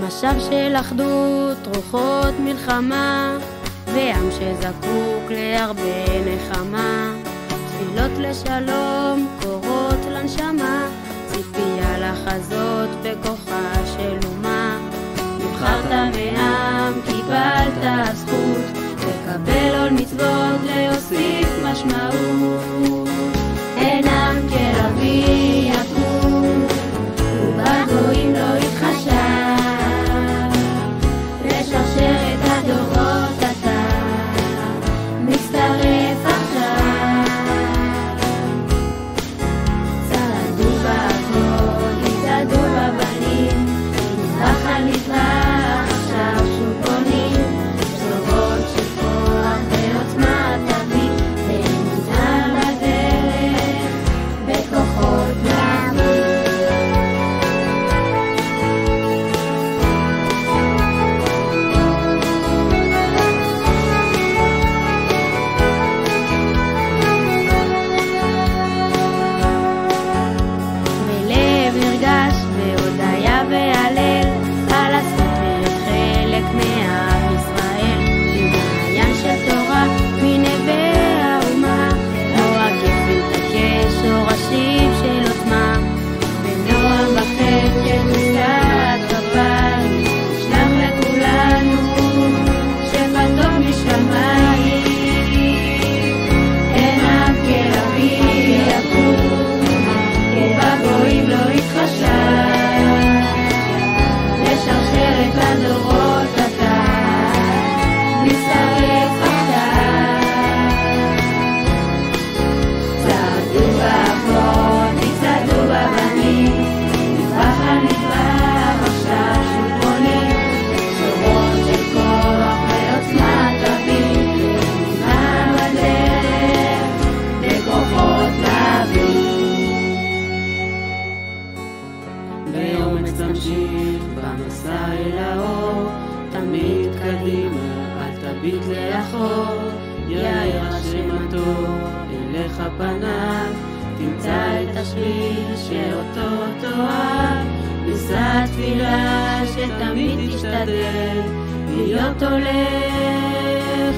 משב של אחדות, רוחות מלחמה, ועם שזקוק להרבה נחמה. תפילות לשלום, קורות לנשמה, ציפייה לחזות בכוחה של אומה. נבחרת מעם, קיבלת זכות, לקבל עול מצוות, להוסיף משמעות. אין עם כלביא יקום, ובגויים לא יתחשב, לשרשרת הדורות אתה מצטרף עכשיו. צעדו באבות, יצעדו בבנים, נזרח על נזרח, עכשיו שוב בונים, בשורות של כוח ועוצמה תביא, ואמונה לדרך, בכוחות להביא. בלב נרגש בהודיה והלל, על הזכות להיות חלק מעם ישראל, במעיין של תורה מנווה האומה, לא הגפן תכה שורשים של עוצמה, ונועם בחפץ מושגת כפיים, שלח לכולנו שפתות משמיים. אין עם כלביא יקום, ובגויים לא יתחשב, לשרשרת הדורות אתה מצטרף עכשיו. צעדו באבות, יצעדו בבנים, נזרח על נזרח, עכשיו שוב בונים, בשורות של כוח ועוצמה תביא, ואמונה בדרך, בכוחות להביא. באומץ תמשיך במסע אל האור, תמיד קדימה, אל תביט לאחור. יאיר השם הטוב, אליך פניו, תמצא את השביל שאותו תאהב. נישא תפילה שתמיד תשתדל, להיות הולך